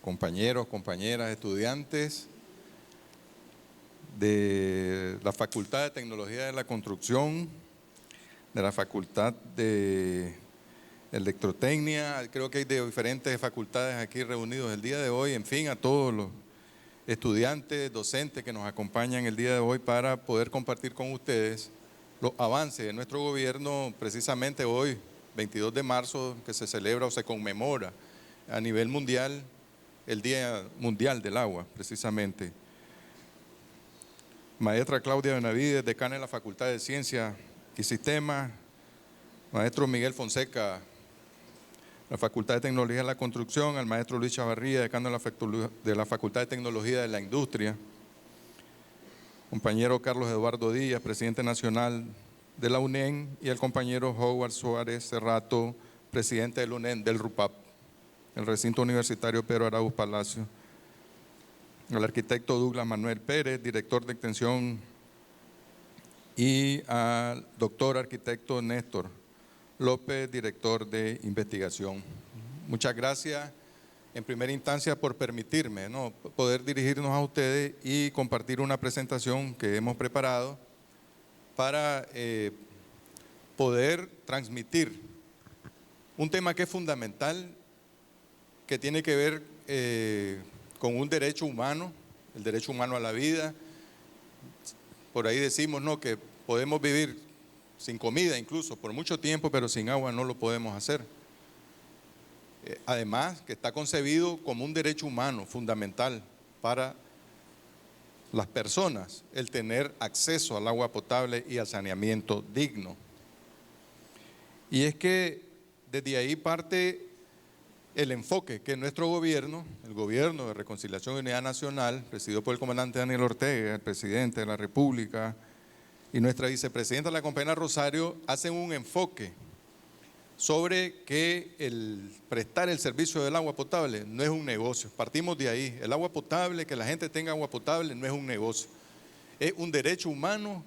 compañeros, compañeras, estudiantes de la Facultad de Tecnología de la Construcción, de la Facultad de Electrotecnia, creo que hay de diferentes facultades aquí reunidos el día de hoy, en fin, a todos los estudiantes, docentes que nos acompañan el día de hoy para poder compartir con ustedes los avances de nuestro gobierno, precisamente hoy, 22 de marzo, que se celebra o se conmemora a nivel mundial el Día Mundial del Agua, precisamente. Maestra Claudia Benavides, decana de la Facultad de Ciencias y Sistemas, maestro Miguel Fonseca, la Facultad de Tecnología de la Construcción, al maestro Luis Chavarría, decano de la Facultad de Tecnología de la Industria, compañero Carlos Eduardo Díaz, presidente nacional de la UNEN, y el compañero Howard Suárez Cerrato, presidente del UNEN, del RUPAP, el recinto universitario Pedro Arauz Palacio, al arquitecto Douglas Manuel Pérez, director de extensión, y al doctor arquitecto Néstor López, director de investigación. Muchas gracias en primera instancia por permitirme poder dirigirnos a ustedes y compartir una presentación que hemos preparado para poder transmitir un tema que es fundamental, que tiene que ver con un derecho humano, el derecho humano a la vida. Por ahí decimos que podemos vivir sin comida incluso por mucho tiempo, pero sin agua no lo podemos hacer. Además, que está concebido como un derecho humano fundamental para las personas, el tener acceso al agua potable y al saneamiento digno. Y es que desde ahí parte el enfoque que nuestro gobierno, el Gobierno de Reconciliación y Unidad Nacional, presidido por el comandante Daniel Ortega, el presidente de la República, y nuestra vicepresidenta, la compañera Rosario, hacen un enfoque sobre que el prestar el servicio del agua potable no es un negocio. Partimos de ahí. El agua potable, que la gente tenga agua potable, no es un negocio. Es un derecho humano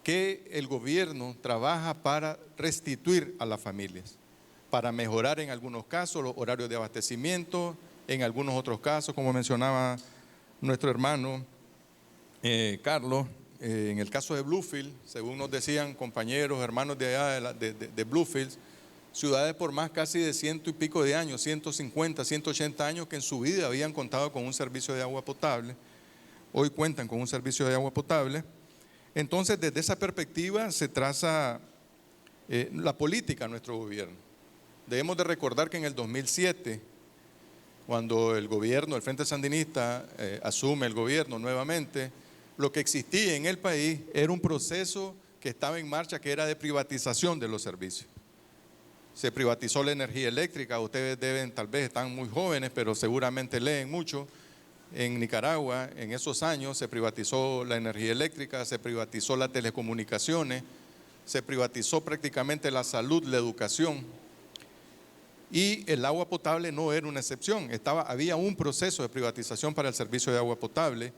que el gobierno trabaja para restituir a las familias, para mejorar en algunos casos los horarios de abastecimiento, en algunos otros casos, como mencionaba nuestro hermano Carlos, en el caso de Bluefield, según nos decían compañeros, hermanos de allá de Bluefield, ciudades por más casi de 100 y pico de años, 150, 180 años, que en su vida habían contado con un servicio de agua potable, hoy cuentan con un servicio de agua potable. Entonces, desde esa perspectiva se traza la política de nuestro gobierno. Debemos de recordar que en el 2007, cuando el gobierno, el Frente Sandinista, asume el gobierno nuevamente, lo que existía en el país era un proceso que estaba en marcha, que era de privatización de los servicios. Se privatizó la energía eléctrica. Ustedes tal vez están muy jóvenes, pero seguramente leen mucho. En Nicaragua, en esos años, se privatizó la energía eléctrica, se privatizó las telecomunicaciones, se privatizó prácticamente la salud, la educación. Y el agua potable no era una excepción. Había un proceso de privatización para el servicio de agua potable.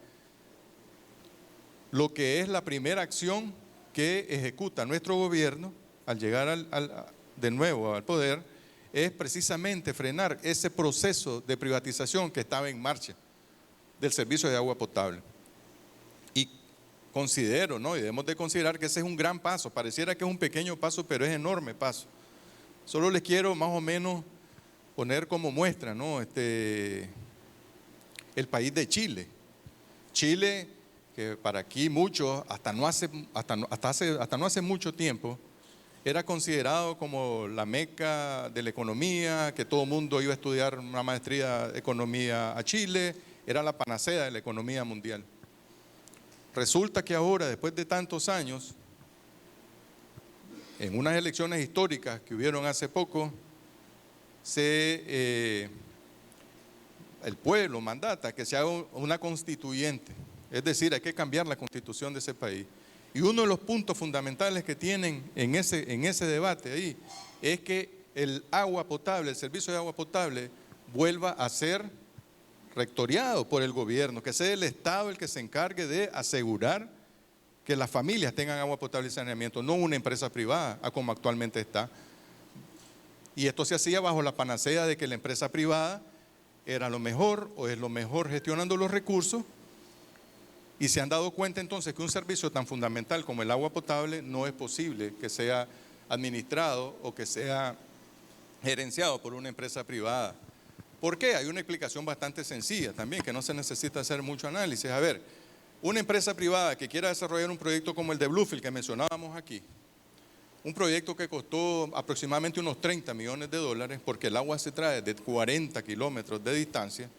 Lo que es la primera acción que ejecuta nuestro gobierno al llegar de nuevo al poder es precisamente frenar ese proceso de privatización que estaba en marcha del servicio de agua potable. Y considero, y debemos de considerar que ese es un gran paso. Pareciera que es un pequeño paso, pero es enorme paso. Solo les quiero más o menos poner como muestra, el país de Chile. Chile, que para aquí muchos, hasta no hace mucho tiempo, era considerado como la meca de la economía, que todo el mundo iba a estudiar una maestría de economía a Chile, era la panacea de la economía mundial. Resulta que ahora, después de tantos años, en unas elecciones históricas que hubieron hace poco, el pueblo mandata que se haga una constituyente. Es decir, hay que cambiar la constitución de ese país. Y uno de los puntos fundamentales que tienen en ese debate ahí es que el agua potable, el servicio de agua potable, vuelva a ser rectoriado por el gobierno, que sea el Estado el que se encargue de asegurar que las familias tengan agua potable y saneamiento, no una empresa privada, como actualmente está. Y esto se hacía bajo la panacea de que la empresa privada era lo mejor o es lo mejor gestionando los recursos, y se han dado cuenta entonces que un servicio tan fundamental como el agua potable no es posible que sea administrado o que sea gerenciado por una empresa privada. ¿Por qué? Hay una explicación bastante sencilla también, que no se necesita hacer mucho análisis. A ver, una empresa privada que quiera desarrollar un proyecto como el de Bluefield que mencionábamos aquí, un proyecto que costó aproximadamente unos 30 millones de dólares, porque el agua se trae de 40 kilómetros de distancia.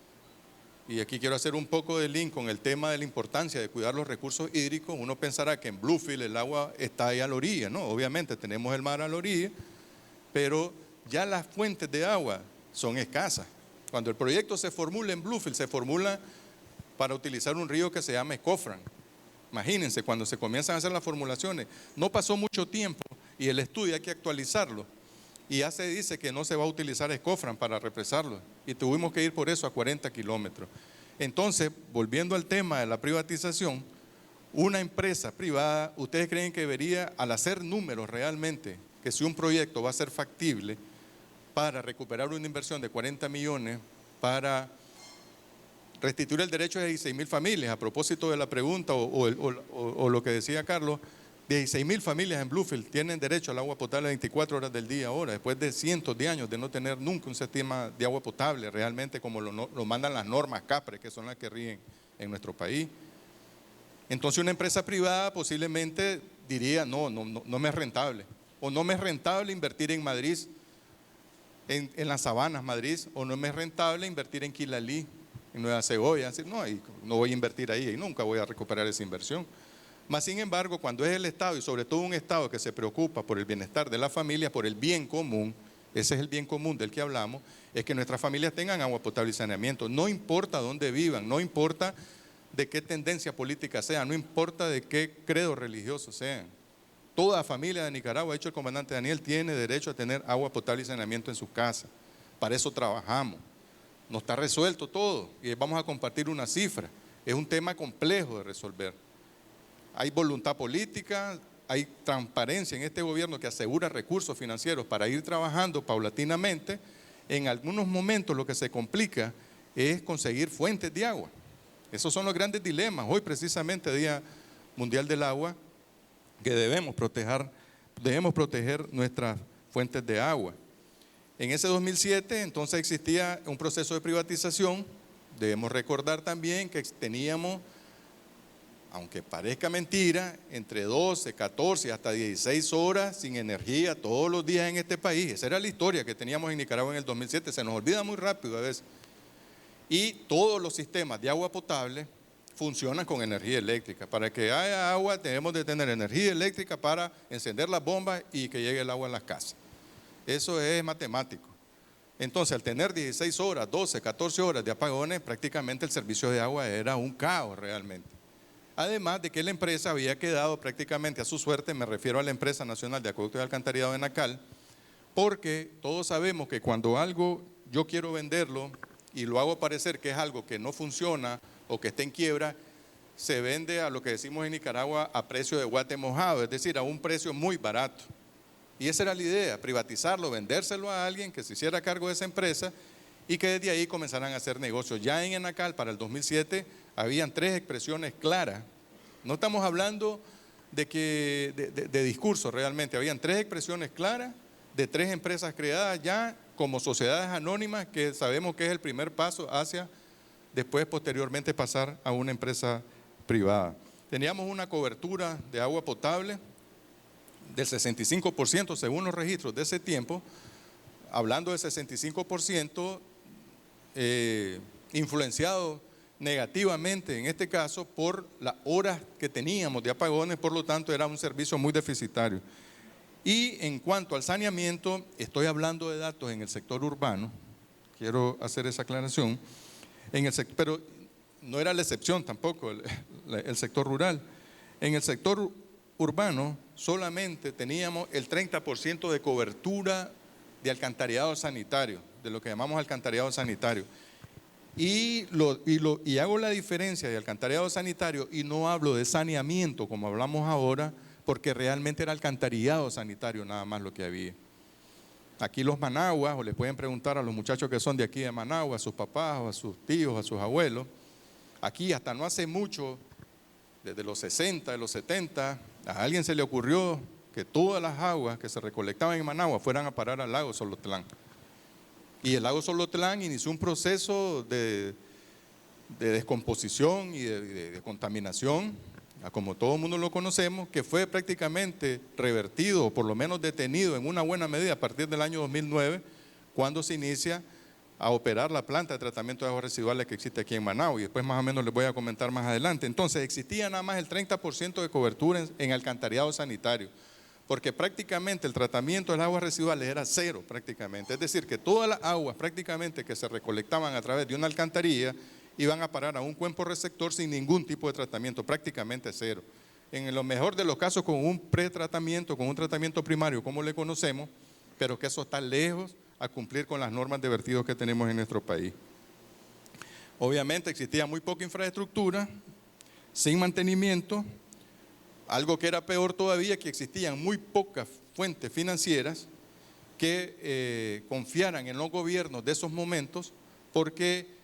Y aquí quiero hacer un poco de link con el tema de la importancia de cuidar los recursos hídricos. Uno pensará que en Bluefield el agua está ahí a la orilla, ¿no? Obviamente tenemos el mar a la orilla, pero ya las fuentes de agua son escasas. Cuando el proyecto se formula en Bluefield, se formula para utilizar un río que se llama Scofran. Imagínense, cuando se comienzan a hacer las formulaciones, no pasó mucho tiempo y el estudio hay que actualizarlo. Y ya se dice que no se va a utilizar Scofran para represarlo. Y tuvimos que ir por eso a 40 kilómetros. Entonces, volviendo al tema de la privatización, una empresa privada, ¿ustedes creen que debería, al hacer números realmente, que si un proyecto va a ser factible para recuperar una inversión de 40 millones, para restituir el derecho de 16,000 familias, a propósito de la pregunta o lo que decía Carlos, 16,000 familias en Bluefield tienen derecho al agua potable 24 horas del día ahora, después de cientos de años de no tener nunca un sistema de agua potable realmente como lo mandan las normas CAPRE, que son las que rigen en nuestro país. Entonces una empresa privada posiblemente diría, no me es rentable, o no me es rentable invertir en Madrid, en las sabanas Madrid, o no me es rentable invertir en Quilalí, en Nueva Segovia, así, no voy a invertir ahí y nunca voy a recuperar esa inversión. Mas sin embargo, cuando es el Estado, y sobre todo un Estado que se preocupa por el bienestar de la familia, por el bien común, ese es el bien común del que hablamos, es que nuestras familias tengan agua potable y saneamiento, no importa dónde vivan, no importa de qué tendencia política sean, no importa de qué credo religioso sean. Toda familia de Nicaragua, ha dicho el comandante Daniel, tiene derecho a tener agua potable y saneamiento en su casa. Para eso trabajamos. No está resuelto todo y vamos a compartir una cifra. Es un tema complejo de resolver. Hay voluntad política, hay transparencia en este gobierno que asegura recursos financieros para ir trabajando paulatinamente. En algunos momentos lo que se complica es conseguir fuentes de agua. Esos son los grandes dilemas. Hoy precisamente, Día Mundial del Agua, que debemos proteger nuestras fuentes de agua. En ese 2007 entonces existía un proceso de privatización. Debemos recordar también que teníamos, aunque parezca mentira, entre 12, 14 hasta 16 horas sin energía todos los días en este país. Esa era la historia que teníamos en Nicaragua en el 2007, se nos olvida muy rápido a veces. Y todos los sistemas de agua potable funcionan con energía eléctrica. Para que haya agua tenemos de tener energía eléctrica para encender las bombas y que llegue el agua a las casas. Eso es matemático. Entonces, al tener 16 horas, 12, 14 horas de apagones, prácticamente el servicio de agua era un caos realmente. Además de que la empresa había quedado prácticamente a su suerte, me refiero a la empresa nacional de acueducto y alcantarillado de Nacal, porque todos sabemos que cuando algo yo quiero venderlo y lo hago parecer que es algo que no funciona o que está en quiebra, se vende a lo que decimos en Nicaragua a precio de guate mojado, es decir, a un precio muy barato. Y esa era la idea, privatizarlo, vendérselo a alguien que se hiciera cargo de esa empresa y que desde ahí comenzaran a hacer negocios. Ya en Enacal para el 2007 habían 3 expresiones claras. No estamos hablando de discurso realmente, habían 3 expresiones claras de 3 empresas creadas ya como sociedades anónimas, que sabemos que es el primer paso hacia después posteriormente pasar a una empresa privada. Teníamos una cobertura de agua potable del 65% según los registros de ese tiempo, hablando del 65% influenciado negativamente en este caso por las horas que teníamos de apagones, por lo tanto era un servicio muy deficitario. Y en cuanto al saneamiento, estoy hablando de datos en el sector urbano, quiero hacer esa aclaración, pero no era la excepción tampoco el sector rural. En el sector urbano solamente teníamos el 30% de cobertura de alcantarillado sanitario, de lo que llamamos alcantarillado sanitario. Y hago la diferencia de alcantarillado sanitario y no hablo de saneamiento como hablamos ahora, porque realmente era alcantarillado sanitario nada más lo que había. Aquí los managuas, o les pueden preguntar a los muchachos que son de aquí de Managua, a sus papás, o a sus tíos, a sus abuelos. Aquí hasta no hace mucho, desde los 60, de los 70, a alguien se le ocurrió que todas las aguas que se recolectaban en Managua fueran a parar al lago Solotlán. Y el lago Solotlán inició un proceso de descomposición y de contaminación, como todo el mundo lo conocemos, que fue prácticamente revertido, o por lo menos detenido en una buena medida a partir del año 2009, cuando se inicia a operar la planta de tratamiento de aguas residuales que existe aquí en Managua, y después más o menos les voy a comentar más adelante. Entonces existía nada más el 30% de cobertura en alcantarillado sanitario, porque prácticamente el tratamiento de las aguas residuales era cero prácticamente, es decir, que todas las aguas prácticamente que se recolectaban a través de una alcantarilla iban a parar a un cuerpo receptor sin ningún tipo de tratamiento, prácticamente cero. En lo mejor de los casos con un pretratamiento, con un tratamiento primario como le conocemos, pero que eso está lejos a cumplir con las normas de vertidos que tenemos en nuestro país. Obviamente existía muy poca infraestructura, sin mantenimiento, algo que era peor todavía, que existían muy pocas fuentes financieras que confiaran en los gobiernos de esos momentos, porque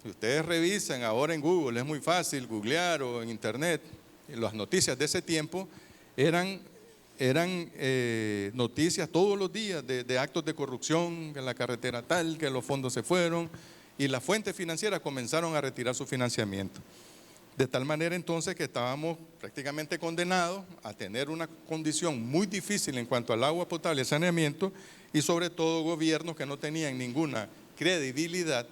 si ustedes revisan ahora en Google, es muy fácil googlear, o en internet, las noticias de ese tiempo eran noticias todos los días de actos de corrupción, que en la carretera tal, que los fondos se fueron, y las fuentes financieras comenzaron a retirar su financiamiento. De tal manera entonces que estábamos prácticamente condenados a tener una condición muy difícil en cuanto al agua potable y saneamiento, y sobre todo gobiernos que no tenían ninguna credibilidad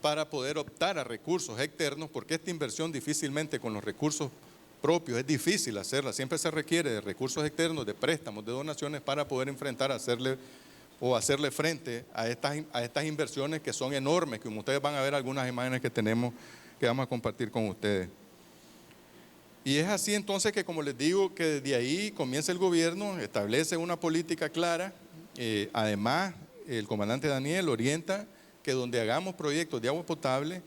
para poder optar a recursos externos, porque esta inversión difícilmente con los recursos propios es difícil hacerla, siempre se requiere de recursos externos, de préstamos, de donaciones para poder enfrentar, hacerle frente a estas inversiones que son enormes, como ustedes van a ver algunas imágenes que tenemos que vamos a compartir con ustedes. Y es así entonces que, como les digo, que desde ahí comienza el gobierno, establece una política clara. Además, el comandante Daniel orienta que donde hagamos proyectos de agua potable,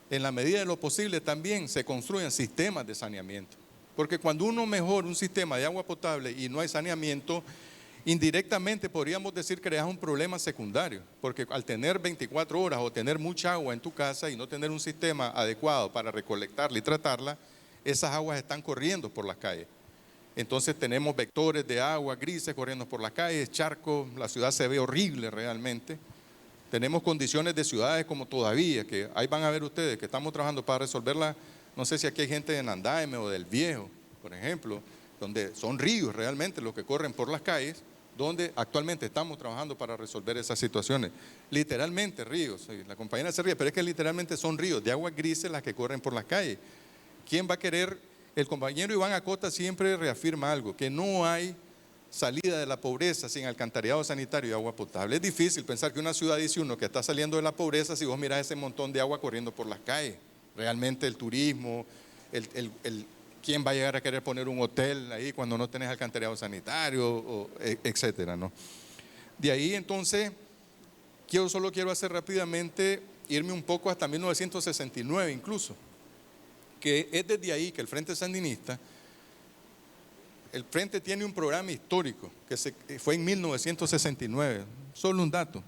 en la medida de lo posible también se construyan sistemas de saneamiento. Porque cuando uno mejora un sistema de agua potable y no hay saneamiento, indirectamente podríamos decir que creas un problema secundario, porque al tener 24 horas o tener mucha agua en tu casa y no tener un sistema adecuado para recolectarla y tratarla, esas aguas están corriendo por las calles. Entonces tenemos vectores de agua grises corriendo por las calles, charcos, la ciudad se ve horrible realmente. Tenemos condiciones de ciudades como todavía, que ahí van a ver ustedes que estamos trabajando para resolverla. No sé si aquí hay gente de Nandaime o del Viejo, por ejemplo, donde son ríos realmente los que corren por las calles, donde actualmente estamos trabajando para resolver esas situaciones. Literalmente ríos, la compañera se ríe, pero es que literalmente son ríos de aguas grises las que corren por las calles. ¿Quién va a querer? El compañero Iván Acosta siempre reafirma algo, que no hay salida de la pobreza sin alcantarillado sanitario y agua potable. Es difícil pensar que una ciudad, dice uno, que está saliendo de la pobreza si vos mirás ese montón de agua corriendo por las calles. Realmente el turismo, ¿quién va a llegar a querer poner un hotel ahí cuando no tenés alcantarillado sanitario, etcétera, ¿no? De ahí entonces, solo quiero hacer rápidamente, irme un poco hasta 1969 incluso, que es desde ahí que el Frente Sandinista, el Frente tiene un programa histórico que fue en 1969, solo un dato.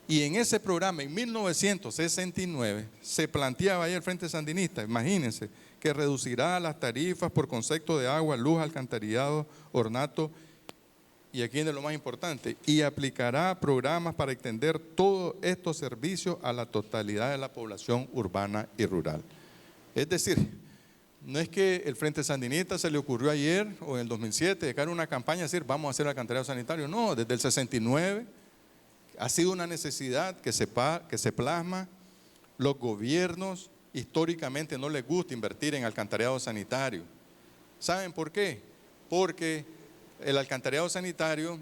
Y en ese programa, en 1969, se planteaba ahí el Frente Sandinista, imagínense, que reducirá las tarifas por concepto de agua, luz, alcantarillado, ornato, y aquí viene lo más importante, y aplicará programas para extender todos estos servicios a la totalidad de la población urbana y rural. Es decir, no es que el Frente Sandinista se le ocurrió ayer o en el 2007 dejar una campaña, decir vamos a hacer el alcantarillado sanitario. No, desde el 69 ha sido una necesidad que se plasma. Los gobiernos históricamente no les gusta invertir en alcantarillado sanitario. ¿Saben por qué? Porque el alcantarillado sanitario,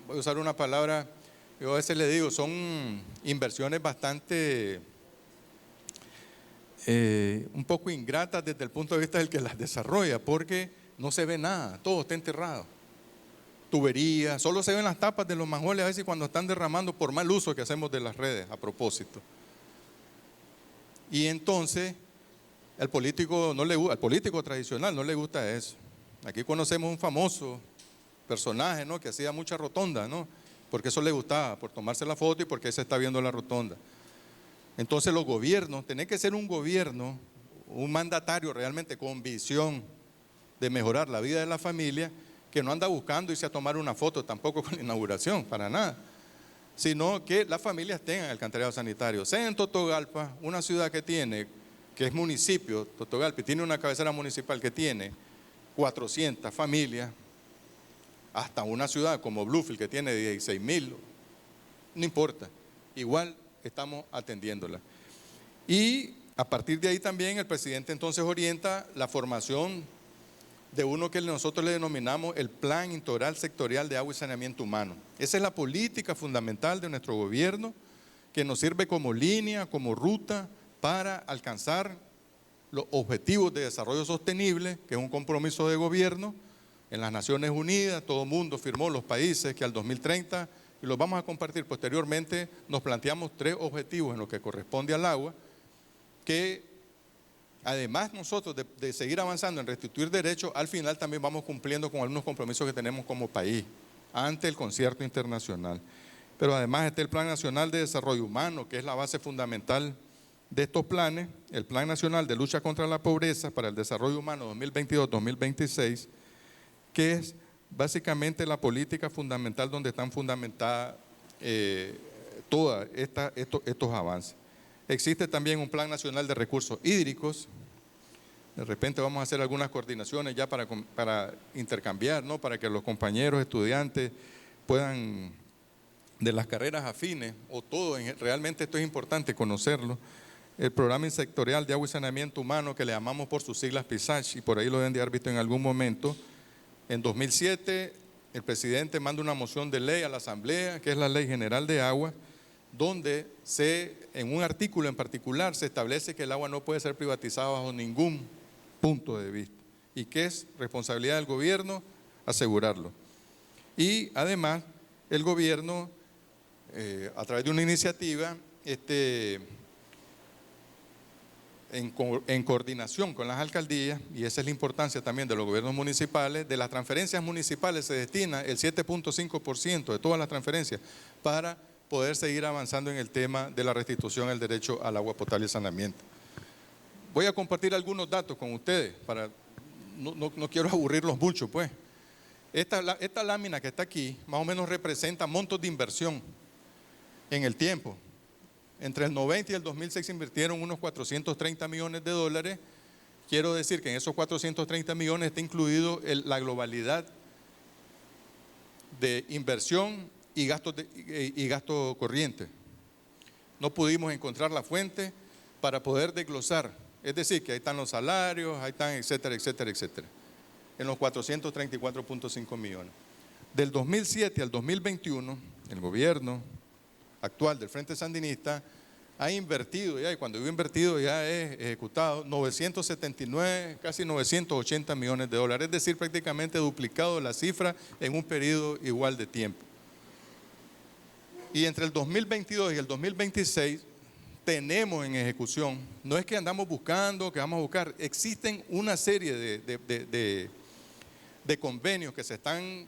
voy a usar una palabra, yo a veces le digo, son inversiones bastante un poco ingratas desde el punto de vista del que las desarrolla, porque no se ve nada, todo está enterrado. Tuberías, solo se ven las tapas de los manjoles a veces cuando están derramando por mal uso que hacemos de las redes a propósito. Y entonces al político tradicional no le gusta eso. Aquí conocemos un famoso personaje, ¿no?, que hacía mucha rotonda, ¿no?, porque eso le gustaba, por tomarse la foto y porque ahí se está viendo la rotonda. Entonces los gobiernos, tiene que ser un gobierno, un mandatario realmente con visión de mejorar la vida de la familia, que no anda buscando irse a tomar una foto tampoco con la inauguración, para nada, sino que las familias tengan alcantarillado sanitario. Sea en Totogalpa, una ciudad que es municipio, Totogalpa, tiene una cabecera municipal que tiene 400 familias, hasta una ciudad como Bluefield que tiene 16,000, no importa, igual estamos atendiéndola. Y a partir de ahí también el presidente entonces orienta la formación de uno que nosotros le denominamos el Plan Integral Sectorial de Agua y Saneamiento Humano. Esa es la política fundamental de nuestro gobierno, que nos sirve como línea, como ruta para alcanzar los objetivos de desarrollo sostenible, que es un compromiso de gobierno. En las Naciones Unidas, todo el mundo firmó, los países, que al 2030, y los vamos a compartir posteriormente, nos planteamos 3 objetivos en lo que corresponde al agua, que además nosotros de seguir avanzando en restituir derechos, al final también vamos cumpliendo con algunos compromisos que tenemos como país ante el concierto internacional. Pero además está el Plan Nacional de Desarrollo Humano, que es la base fundamental de estos planes, el Plan Nacional de Lucha contra la Pobreza para el Desarrollo Humano 2022-2026, que es básicamente la política fundamental donde están fundamentadas todos estos avances. Existe también un Plan Nacional de Recursos Hídricos. De repente vamos a hacer algunas coordinaciones ya para intercambiar, ¿no?, para que los compañeros estudiantes puedan, de las carreras afines, o todo, realmente esto es importante conocerlo, el Programa Sectorial de Agua y Saneamiento Humano, que le llamamos por sus siglas PISACH, y por ahí lo deben de haber visto en algún momento. En 2007, el presidente manda una moción de ley a la Asamblea, que es la Ley General de Agua, donde en un artículo en particular se establece que el agua no puede ser privatizada bajo ningún punto de vista, y que es responsabilidad del gobierno asegurarlo. Y además, el gobierno, a través de una iniciativa, en coordinación con las alcaldías, y esa es la importancia también de los gobiernos municipales, de las transferencias municipales se destina el 7.5% de todas las transferencias para poder seguir avanzando en el tema de la restitución del derecho al agua potable y saneamiento. Voy a compartir algunos datos con ustedes, no quiero aburrirlos mucho, pues. Esta lámina que está aquí, más o menos representa montos de inversión en el tiempo. Entre el 90 y el 2006 se invirtieron unos 430 millones de dólares. Quiero decir que en esos 430 millones está incluido la globalidad de inversión y gasto corriente. No pudimos encontrar la fuente para poder desglosar, es decir, que ahí están los salarios, ahí están, etcétera, etcétera, etcétera, en los 434.5 millones. Del 2007 al 2021, el gobierno actual del Frente Sandinista ha invertido ya, y cuando digo invertido ya es ejecutado, 979, casi 980 millones de dólares, es decir, prácticamente duplicado la cifra en un periodo igual de tiempo. Y entre el 2022 y el 2026 tenemos en ejecución, no es que andamos buscando, que vamos a buscar, existen una serie de convenios que se están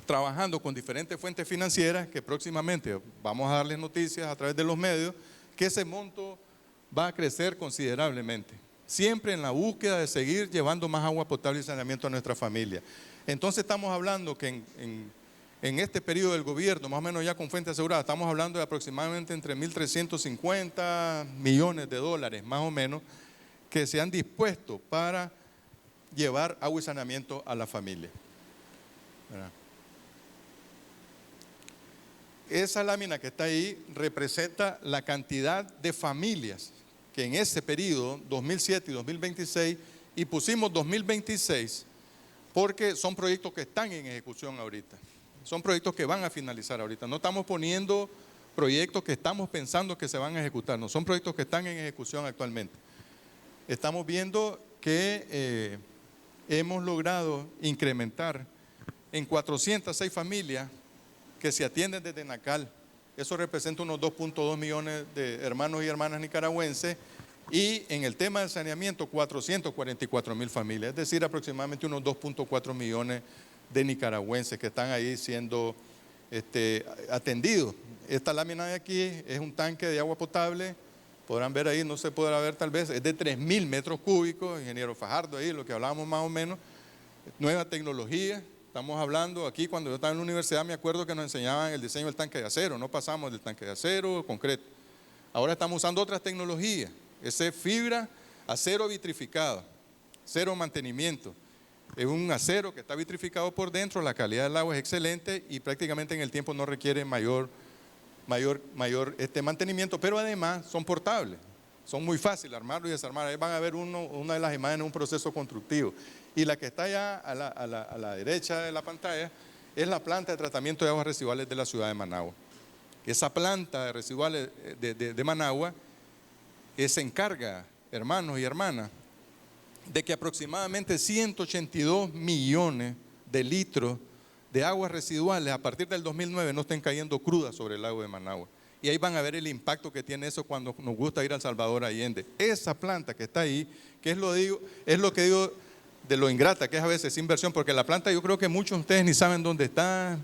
trabajando con diferentes fuentes financieras, que próximamente vamos a darles noticias a través de los medios, que ese monto va a crecer considerablemente, siempre en la búsqueda de seguir llevando más agua potable y saneamiento a nuestra familia. Entonces estamos hablando que en este periodo del gobierno, más o menos ya con fuente asegurada, estamos hablando de aproximadamente entre 1.350 millones de dólares, más o menos, que se han dispuesto para llevar agua y saneamiento a la familia. ¿Verdad? Esa lámina que está ahí representa la cantidad de familias que en ese periodo, 2007 y 2026, y pusimos 2026 porque son proyectos que están en ejecución ahorita. Son proyectos que van a finalizar ahorita. No estamos poniendo proyectos que estamos pensando que se van a ejecutar, no, son proyectos que están en ejecución actualmente. Estamos viendo que hemos logrado incrementar en 406 familias que se atienden desde Nacal. Eso representa unos 2.2 millones de hermanos y hermanas nicaragüenses, y en el tema del saneamiento 444,000 familias, es decir, aproximadamente unos 2.4 millones de nicaragüenses que están ahí siendo atendidos. Esta lámina de aquí es un tanque de agua potable, podrán ver ahí, no se podrá ver tal vez, es de 3.000 metros cúbicos, ingeniero Fajardo ahí, lo que hablábamos más o menos, nueva tecnología. Estamos hablando aquí, cuando yo estaba en la universidad, me acuerdo que nos enseñaban el diseño del tanque de acero, no pasamos del tanque de acero, concreto. Ahora estamos usando otras tecnologías, ese es fibra, acero vitrificado, cero mantenimiento. Es un acero que está vitrificado por dentro, la calidad del agua es excelente y prácticamente en el tiempo no requiere mayor mantenimiento, pero además son portables, son muy fáciles armarlo y desarmar. Ahí van a ver una de las imágenes, un proceso constructivo. Y la que está allá a la derecha de la pantalla es la planta de tratamiento de aguas residuales de la ciudad de Managua. Esa planta de residuales de Managua se encarga, hermanos y hermanas, de que aproximadamente 182 millones de litros de aguas residuales a partir del 2009 no estén cayendo crudas sobre el lago de Managua. Y ahí van a ver el impacto que tiene eso cuando nos gusta ir al Salvador Allende. Esa planta que está ahí, que es lo que digo de lo ingrata que es a veces inversión, porque la planta yo creo que muchos de ustedes ni saben dónde está.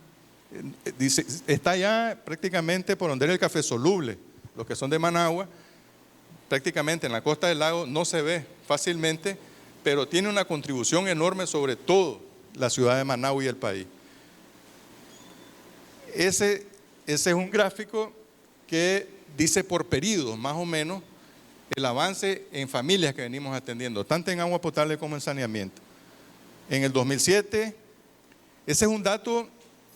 Dice, está allá prácticamente por donde era el café soluble, los que son de Managua, prácticamente en la costa del lago, no se ve fácilmente, pero tiene una contribución enorme sobre todo la ciudad de Managua y el país. Ese es un gráfico que dice por periodos más o menos el avance en familias que venimos atendiendo, tanto en agua potable como en saneamiento. En el 2007, ese es un dato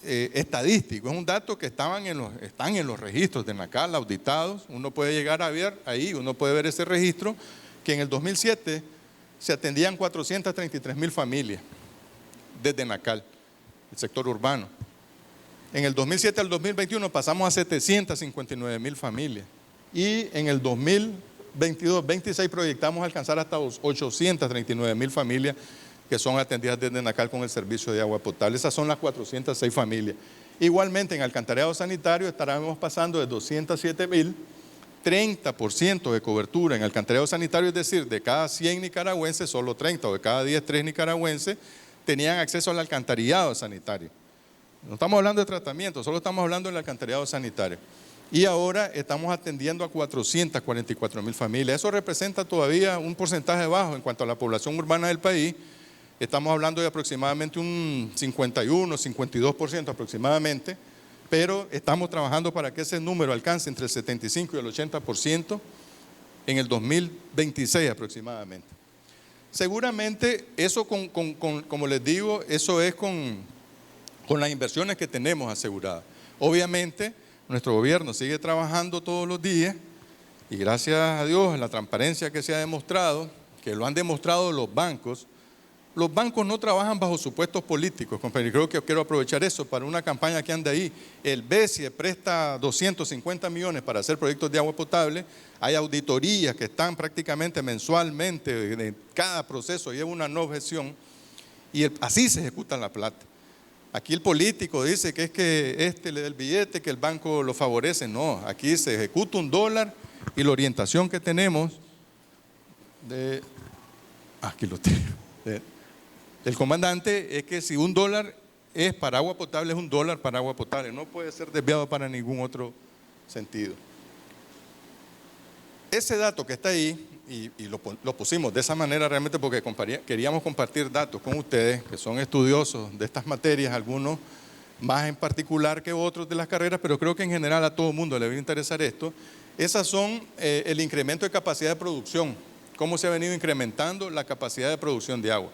estadístico, es un dato que están en los registros de NACAL auditados. Uno puede llegar a ver ahí, uno puede ver ese registro, que en el 2007 se atendían 433.000 familias desde NACAL, el sector urbano. En el 2007 al 2021 pasamos a 759.000 familias y en el 2022-26 proyectamos alcanzar hasta 839.000 familias que son atendidas desde NACAL con el servicio de agua potable. Esas son las 406 familias. Igualmente en alcantarillado sanitario estaremos pasando de 207.000, 30% de cobertura en alcantarillado sanitario, es decir, de cada 100 nicaragüenses, solo 30 o de cada 10, 3 nicaragüenses tenían acceso al alcantarillado sanitario. No estamos hablando de tratamiento, solo estamos hablando del alcantarillado sanitario. Y ahora estamos atendiendo a 444.000 familias. Eso representa todavía un porcentaje bajo en cuanto a la población urbana del país. Estamos hablando de aproximadamente un 51, 52% aproximadamente, pero estamos trabajando para que ese número alcance entre el 75 y el 80% en el 2026 aproximadamente. Seguramente eso, como les digo, eso es con las inversiones que tenemos aseguradas. Obviamente, nuestro gobierno sigue trabajando todos los días y gracias a Dios, la transparencia que se ha demostrado, que lo han demostrado los bancos no trabajan bajo supuestos políticos, compañeros. Creo que quiero aprovechar eso para una campaña que anda ahí. El BESIE presta 250 millones para hacer proyectos de agua potable. Hay auditorías que están prácticamente mensualmente, de cada proceso lleva una no objeción y así se ejecuta la plata. Aquí el político dice que es que le da el billete, que el banco lo favorece. No, aquí se ejecuta $1 y la orientación que tenemos aquí lo tengo, el comandante es que si $1 es para agua potable, es $1 para agua potable. No puede ser desviado para ningún otro sentido. Ese dato que está ahí, y lo pusimos de esa manera realmente porque queríamos compartir datos con ustedes que son estudiosos de estas materias, algunos más en particular que otros de las carreras, pero creo que en general a todo el mundo le debe interesar esto. Esas son el incremento de capacidad de producción, cómo se ha venido incrementando la capacidad de producción de agua.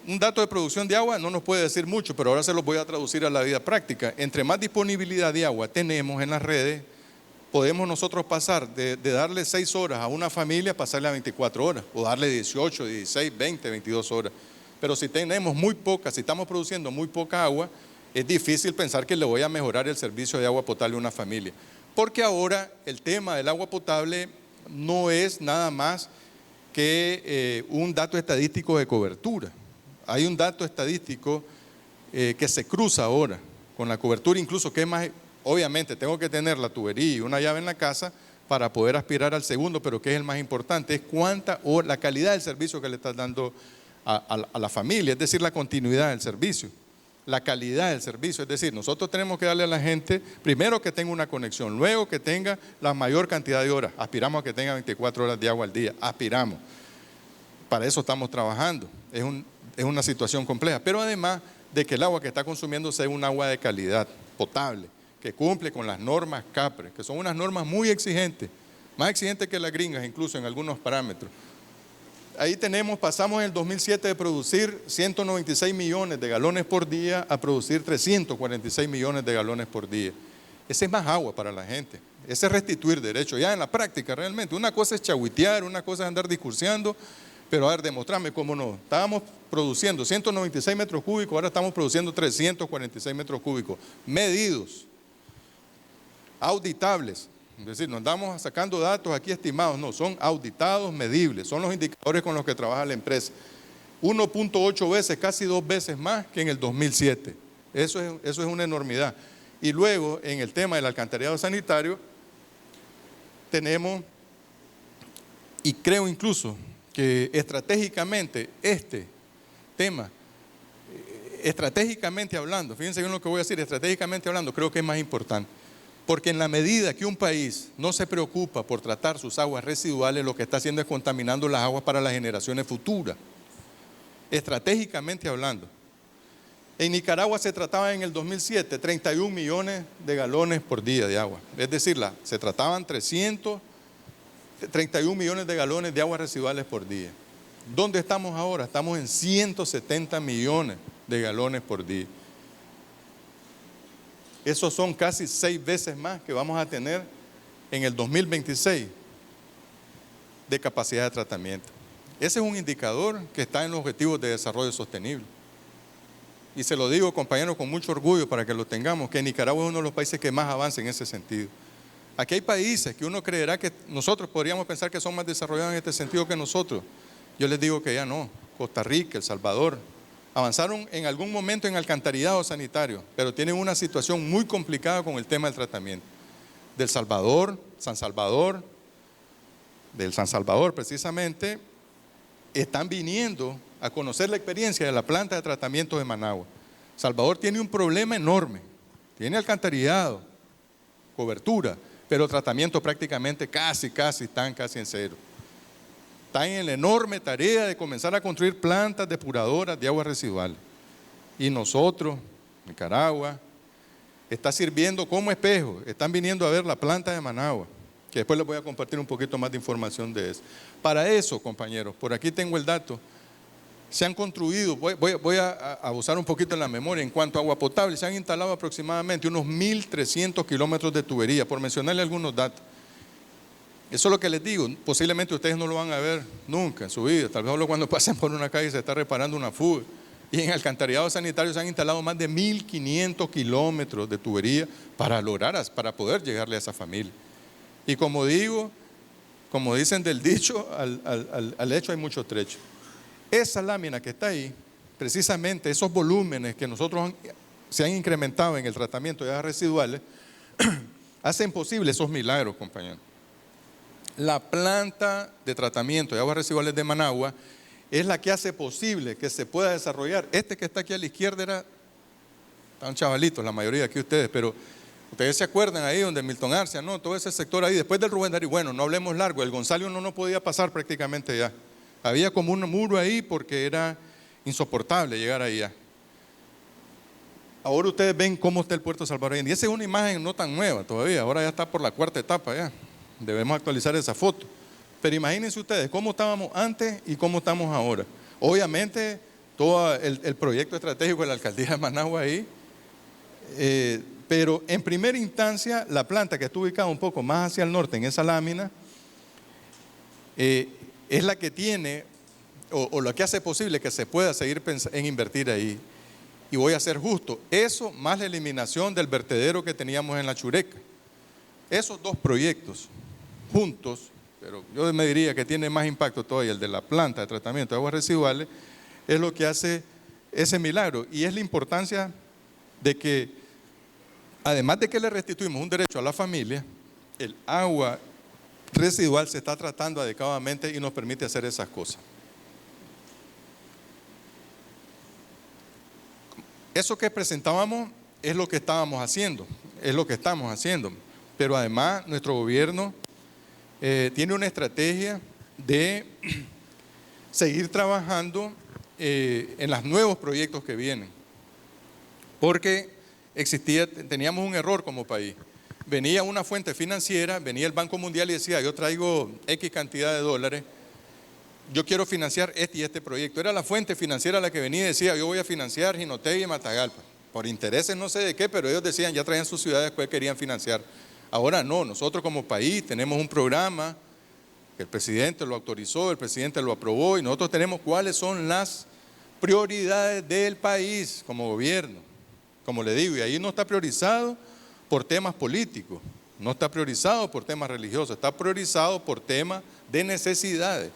Un dato de producción de agua no nos puede decir mucho, pero ahora se los voy a traducir a la vida práctica. Entre más disponibilidad de agua tenemos en las redes, podemos nosotros pasar de darle 6 horas a una familia, pasarle a 24 horas, o darle 18, 16, 20, 22 horas. Pero si tenemos muy poca, si estamos produciendo muy poca agua, es difícil pensar que le voy a mejorar el servicio de agua potable a una familia. Porque ahora el tema del agua potable no es nada más que un dato estadístico de cobertura. Hay un dato estadístico que se cruza ahora con la cobertura, incluso que es más, obviamente tengo que tener la tubería y una llave en la casa para poder aspirar al segundo, pero que es el más importante, es la calidad del servicio que le estás dando a la familia, es decir, la continuidad del servicio. la calidad del servicio. Es decir, nosotros tenemos que darle a la gente, primero que tenga una conexión, luego que tenga la mayor cantidad de horas. Aspiramos a que tenga 24 horas de agua al día, aspiramos. Para eso estamos trabajando. Es una situación compleja, pero además de que el agua que está consumiendo sea un agua de calidad, potable, que cumple con las normas CAPRES, que son unas normas muy exigentes, más exigentes que las gringas incluso en algunos parámetros. Ahí pasamos en el 2007 de producir 196 millones de galones por día a producir 346 millones de galones por día. Ese es más agua para la gente, ese es restituir derechos, ya en la práctica realmente. Una cosa es chahuitear, una cosa es andar discursiando, pero a ver, demostrame cómo no. Estábamos produciendo 196 metros cúbicos, ahora estamos produciendo 346 metros cúbicos, medidos, auditables. Es decir, no andamos sacando datos aquí estimados, no, son auditados, medibles, son los indicadores con los que trabaja la empresa. 1.8 veces, casi 2 veces más que en el 2007. Eso es una enormidad. Y luego, en el tema del alcantarillado sanitario, tenemos, y creo incluso que estratégicamente este tema, estratégicamente hablando, fíjense bien lo que voy a decir, estratégicamente hablando, creo que es más importante. Porque en la medida que un país no se preocupa por tratar sus aguas residuales, lo que está haciendo es contaminando las aguas para las generaciones futuras. Estratégicamente hablando. En Nicaragua se trataba en el 2007 31 millones de galones por día de agua. Es decir, se trataban 331 millones de galones de aguas residuales por día. ¿Dónde estamos ahora? Estamos en 170 millones de galones por día. Esos son casi 6 veces más que vamos a tener en el 2026 de capacidad de tratamiento. Ese es un indicador que está en los Objetivos de Desarrollo Sostenible. Y se lo digo, compañeros, con mucho orgullo para que lo tengamos, que Nicaragua es uno de los países que más avanza en ese sentido. Aquí hay países que uno creerá que nosotros podríamos pensar que son más desarrollados en este sentido que nosotros. Yo les digo que ya no. Costa Rica, El Salvador, avanzaron en algún momento en alcantarillado sanitario, pero tienen una situación muy complicada con el tema del tratamiento. Del Salvador, San Salvador precisamente, están viniendo a conocer la experiencia de la planta de tratamiento de Managua. Salvador tiene un problema enorme, tiene alcantarillado, cobertura, pero tratamiento prácticamente casi en cero. Están en la enorme tarea de comenzar a construir plantas depuradoras de aguas residuales. Y nosotros, Nicaragua, está sirviendo como espejo. Están viniendo a ver la planta de Managua, que después les voy a compartir un poquito más de información de eso. Para eso, compañeros, por aquí tengo el dato, se han construido, voy a abusar un poquito en la memoria, en cuanto a agua potable, se han instalado aproximadamente unos 1.300 kilómetros de tubería, por mencionarle algunos datos. Eso es lo que les digo, posiblemente ustedes no lo van a ver nunca en su vida, tal vez solo cuando pasen por una calle y se está reparando una fuga. Y en alcantarillado sanitario se han instalado más de 1.500 kilómetros de tubería para poder llegarle a esa familia. Y como digo, como dicen del dicho, al hecho hay mucho trecho. Esa lámina que está ahí, precisamente esos volúmenes que se han incrementado en el tratamiento de aguas residuales, hacen posible esos milagros, compañeros. La planta de tratamiento de aguas residuales de Managua es la que hace posible que se pueda desarrollar. Este que está aquí a la izquierda estaban chavalitos la mayoría de aquí ustedes, pero ustedes se acuerdan ahí donde Milton Arcia, ¿no? Todo ese sector ahí, después del Rubén Darío, bueno, no hablemos largo, el Gonzalo no podía pasar prácticamente ya. Había como un muro ahí porque era insoportable llegar allá. Ahora ustedes ven cómo está el puerto salvadoreño. Y esa es una imagen no tan nueva todavía, ahora ya está por la 4ª etapa ya. Debemos actualizar esa foto. Pero imagínense ustedes cómo estábamos antes y cómo estamos ahora. Obviamente, todo el proyecto estratégico de la alcaldía de Managua ahí, pero en primera instancia, la planta que está ubicada un poco más hacia el norte en esa lámina, es la que tiene, o la que hace posible que se pueda seguir en invertir ahí. Y voy a ser justo, eso más la eliminación del vertedero que teníamos en la Chureca. Esos dos proyectos juntos, pero yo me diría que tiene más impacto todavía el de la planta de tratamiento de aguas residuales, es lo que hace ese milagro. Y es la importancia de que, además de que le restituimos un derecho a la familia, el agua residual se está tratando adecuadamente y nos permite hacer esas cosas. Eso que presentábamos es lo que estábamos haciendo, es lo que estamos haciendo. Pero además nuestro gobierno tiene una estrategia de seguir trabajando en los nuevos proyectos que vienen. Porque teníamos un error como país. Venía una fuente financiera, venía el Banco Mundial y decía, yo traigo X cantidad de dólares, yo quiero financiar este y este proyecto. Era la fuente financiera la que venía y decía, yo voy a financiar Jinotega y Matagalpa. Por intereses no sé de qué, pero ellos decían, ya traían sus ciudades que querían financiar. Ahora no, nosotros como país tenemos un programa, que el presidente lo autorizó, el presidente lo aprobó y nosotros tenemos cuáles son las prioridades del país como gobierno. Como le digo, y ahí no está priorizado por temas políticos, no está priorizado por temas religiosos, está priorizado por temas de necesidades.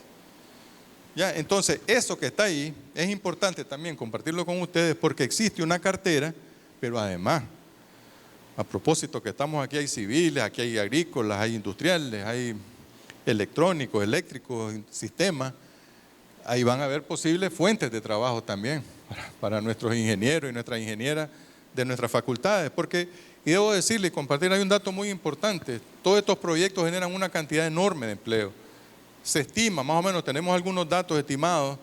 Ya, entonces, eso que está ahí es importante también compartirlo con ustedes porque existe una cartera, pero además, a propósito que estamos aquí, hay civiles, aquí hay agrícolas, hay industriales, hay electrónicos, eléctricos, sistemas. Ahí van a haber posibles fuentes de trabajo también para nuestros ingenieros y nuestras ingenieras de nuestras facultades. Porque, y debo decirle y compartir, hay un dato muy importante, todos estos proyectos generan una cantidad enorme de empleo. Se estima, más o menos, tenemos algunos datos estimados,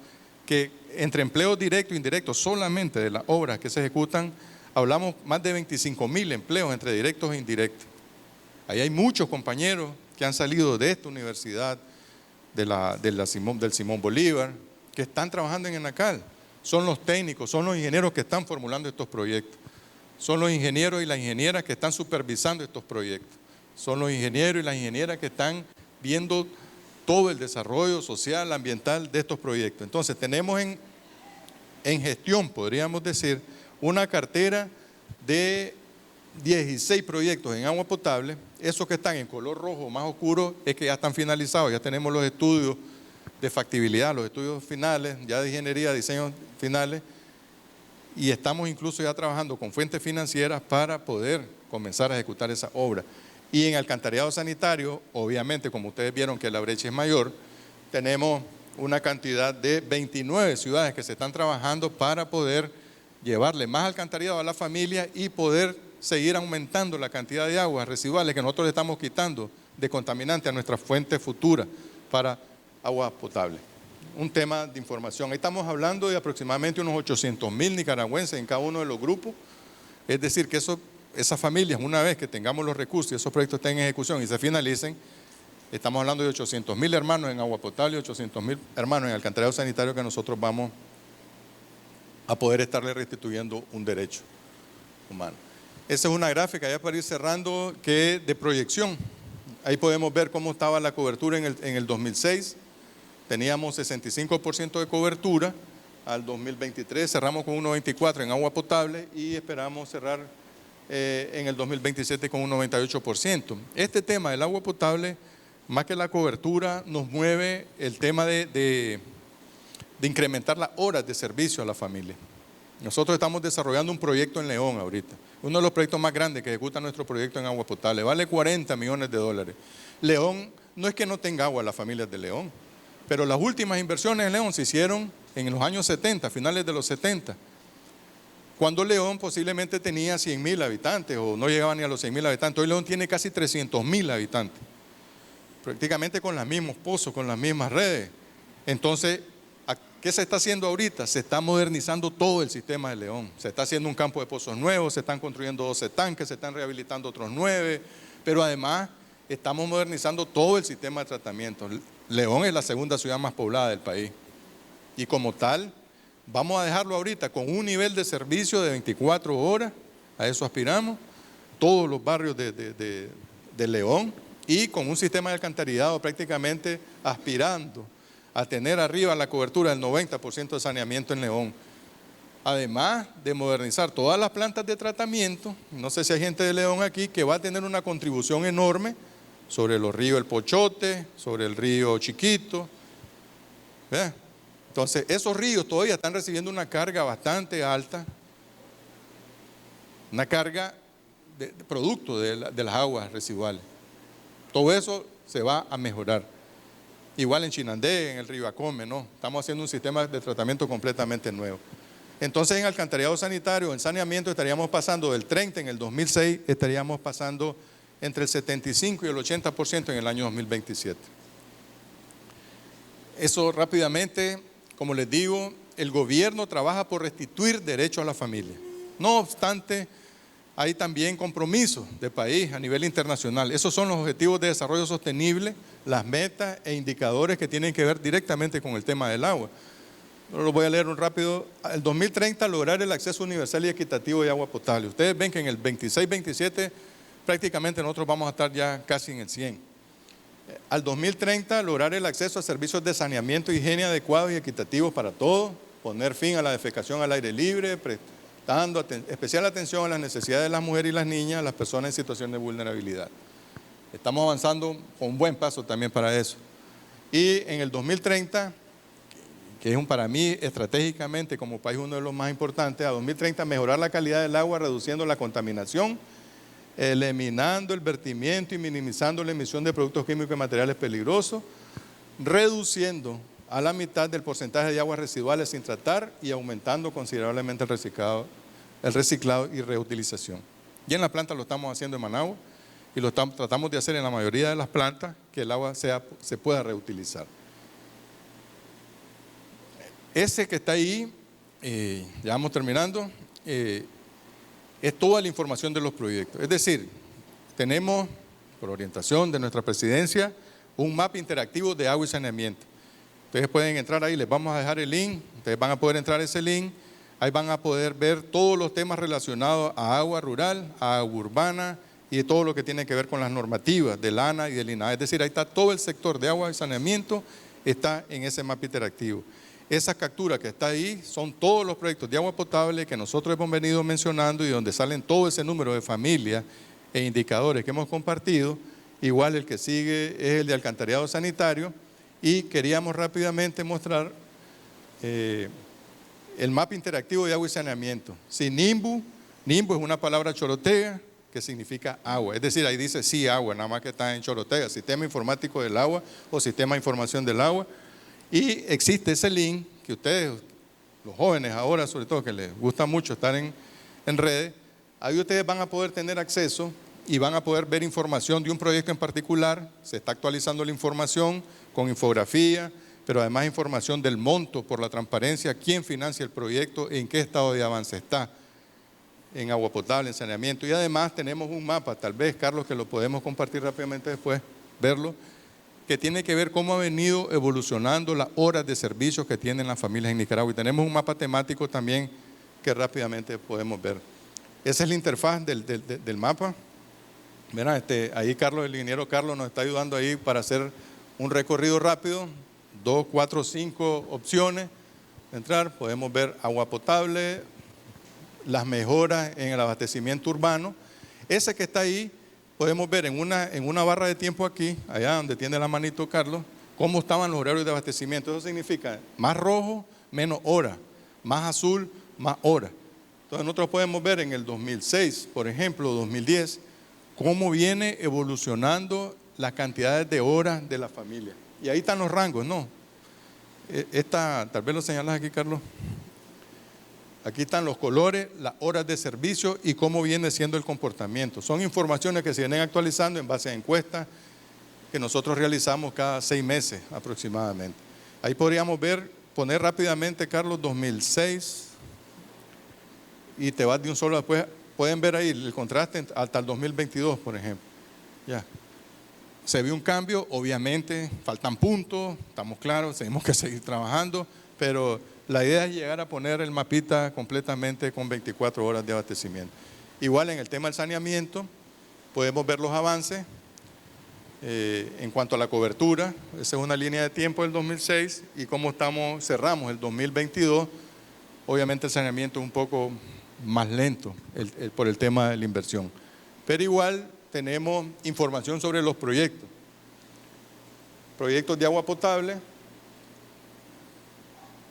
que entre empleos directos e indirectos, solamente de las obras que se ejecutan, hablamos más de 25,000 empleos entre directos e indirectos. Ahí hay muchos compañeros que han salido de esta universidad, del Simón Bolívar, que están trabajando en ENACAL. Son los técnicos, son los ingenieros que están formulando estos proyectos. Son los ingenieros y las ingenieras que están supervisando estos proyectos. Son los ingenieros y las ingenieras que están viendo todo el desarrollo social, ambiental de estos proyectos. Entonces tenemos en gestión, podríamos decir, una cartera de 16 proyectos en agua potable. Esos que están en color rojo más oscuro es que ya están finalizados, ya tenemos los estudios de factibilidad, los estudios finales, ya de ingeniería, diseños finales, y estamos incluso ya trabajando con fuentes financieras para poder comenzar a ejecutar esa obra. Y en alcantarillado sanitario, obviamente, como ustedes vieron que la brecha es mayor, tenemos una cantidad de 29 ciudades que se están trabajando para poder llevarle más alcantarillado a la familia y poder seguir aumentando la cantidad de aguas residuales que nosotros le estamos quitando de contaminante a nuestra fuente futura para agua potable. Un tema de información. Ahí estamos hablando de aproximadamente unos 800,000 nicaragüenses en cada uno de los grupos. Es decir, que esas familias, una vez que tengamos los recursos y esos proyectos estén en ejecución y se finalicen, estamos hablando de 800,000 hermanos en agua potable y 800,000 hermanos en alcantarillado sanitario que nosotros vamos a poder estarle restituyendo un derecho humano. Esa es una gráfica, ya para ir cerrando, que de proyección. Ahí podemos ver cómo estaba la cobertura en el 2006. Teníamos 65% de cobertura. Al 2023 cerramos con 1,24% en agua potable y esperamos cerrar en el 2027 con un 98%. Este tema del agua potable, más que la cobertura, nos mueve el tema de incrementar las horas de servicio a la familia. Nosotros estamos desarrollando un proyecto en León ahorita, uno de los proyectos más grandes que ejecuta nuestro proyecto en agua potable, vale 40 millones de dólares. León, no es que no tenga agua las familias de León, pero las últimas inversiones en León se hicieron en los años 70, finales de los 70, cuando León posiblemente tenía 100,000 habitantes o no llegaba ni a los 100,000 habitantes. Hoy León tiene casi 300,000 habitantes, prácticamente con los mismos pozos, con las mismas redes. Entonces, ¿qué se está haciendo ahorita? Se está modernizando todo el sistema de León. Se está haciendo un campo de pozos nuevos, se están construyendo 12 tanques, se están rehabilitando otros 9, pero además estamos modernizando todo el sistema de tratamiento. León es la segunda ciudad más poblada del país y como tal vamos a dejarlo ahorita con un nivel de servicio de 24 horas, a eso aspiramos, todos los barrios de León, y con un sistema de alcantarillado prácticamente aspirando a tener arriba la cobertura del 90% de saneamiento en León. Además de modernizar todas las plantas de tratamiento, no sé si hay gente de León aquí que va a tener una contribución enorme sobre los ríos El Pochote, sobre el río Chiquito. ¿Ve? Entonces, esos ríos todavía están recibiendo una carga bastante alta, una carga de producto de las aguas residuales. Todo eso se va a mejorar. Igual en Chinandé, en el río Acome, ¿no? Estamos haciendo un sistema de tratamiento completamente nuevo. Entonces en alcantarillado sanitario, en saneamiento, estaríamos pasando del 30 en el 2006, estaríamos pasando entre el 75 y el 80% en el año 2027. Eso rápidamente, como les digo, el gobierno trabaja por restituir derechos a la familia. No obstante, hay también compromisos de país a nivel internacional. Esos son los objetivos de desarrollo sostenible, las metas e indicadores que tienen que ver directamente con el tema del agua. Lo voy a leer un rápido. El 2030 lograr el acceso universal y equitativo de agua potable. Ustedes ven que en el 26-27 prácticamente nosotros vamos a estar ya casi en el 100. Al 2030 lograr el acceso a servicios de saneamiento y higiene adecuados y equitativos para todos, poner fin a la defecación al aire libre, prestando especial atención a las necesidades de las mujeres y las niñas, las personas en situación de vulnerabilidad. Estamos avanzando con un buen paso también para eso. Y en el 2030, que es para mí estratégicamente como país uno de los más importantes, a 2030 mejorar la calidad del agua reduciendo la contaminación, eliminando el vertimiento y minimizando la emisión de productos químicos y materiales peligrosos, reduciendo a la mitad del porcentaje de aguas residuales sin tratar y aumentando considerablemente el reciclado y reutilización. Y en la planta lo estamos haciendo en Managua y lo tratamos de hacer en la mayoría de las plantas, que el agua se pueda reutilizar. Ese que está ahí, ya vamos terminando, es toda la información de los proyectos. Es decir, tenemos, por orientación de nuestra presidencia, un mapa interactivo de agua y saneamiento. Ustedes pueden entrar ahí, les vamos a dejar el link, ustedes van a poder entrar a ese link, ahí van a poder ver todos los temas relacionados a agua rural, a agua urbana y todo lo que tiene que ver con las normativas del ANA y del INAH. Es decir, ahí está todo el sector de agua y saneamiento, está en ese mapa interactivo. Esa captura que está ahí son todos los proyectos de agua potable que nosotros hemos venido mencionando y donde salen todo ese número de familias e indicadores que hemos compartido. Igual el que sigue es el de alcantarillado sanitario y queríamos rápidamente mostrar el mapa interactivo de agua y saneamiento. Sí, NIMBU es una palabra chorotega que significa agua, es decir, ahí dice sí agua, nada más que está en chorotega, Sistema Informático del Agua o Sistema de Información del Agua. Y existe ese link que ustedes, los jóvenes ahora sobre todo, que les gusta mucho estar en redes, ahí ustedes van a poder tener acceso y van a poder ver información de un proyecto en particular. Se está actualizando la información con infografía, pero además información del monto por la transparencia, quién financia el proyecto, en qué estado de avance está, en agua potable, en saneamiento. Y además tenemos un mapa, tal vez Carlos, que lo podemos compartir rápidamente después, verlo, que tiene que ver cómo ha venido evolucionando las horas de servicios que tienen las familias en Nicaragua. Y tenemos un mapa temático también que rápidamente podemos ver. Esa es la interfaz del mapa. Verán, ahí Carlos, el ingeniero Carlos, nos está ayudando ahí para hacer un recorrido rápido. 2, 4, 5 opciones de entrar. Podemos ver agua potable, las mejoras en el abastecimiento urbano. Ese que está ahí, podemos ver en una barra de tiempo aquí, allá donde tiene la manito Carlos, cómo estaban los horarios de abastecimiento. Eso significa más rojo, menos hora, más azul, más hora. Entonces nosotros podemos ver en el 2006, por ejemplo, 2010, cómo viene evolucionando las cantidades de horas de la familia. Y ahí están los rangos, ¿no? Tal vez lo señalas aquí, Carlos. Aquí están los colores, las horas de servicio y cómo viene siendo el comportamiento. Son informaciones que se vienen actualizando en base a encuestas que nosotros realizamos cada 6 meses aproximadamente. Ahí podríamos poner rápidamente, Carlos, 2006 y te vas de un solo después. Pueden ver ahí el contraste hasta el 2022, por ejemplo. Ya. Se vio un cambio, obviamente, faltan puntos, estamos claros, tenemos que seguir trabajando, pero la idea es llegar a poner el mapita completamente con 24 horas de abastecimiento. Igual en el tema del saneamiento, podemos ver los avances en cuanto a la cobertura. Esa es una línea de tiempo del 2006 y cómo cerramos el 2022. Obviamente el saneamiento es un poco más lento por el tema de la inversión. Pero igual tenemos información sobre los proyectos. Proyectos de agua potable.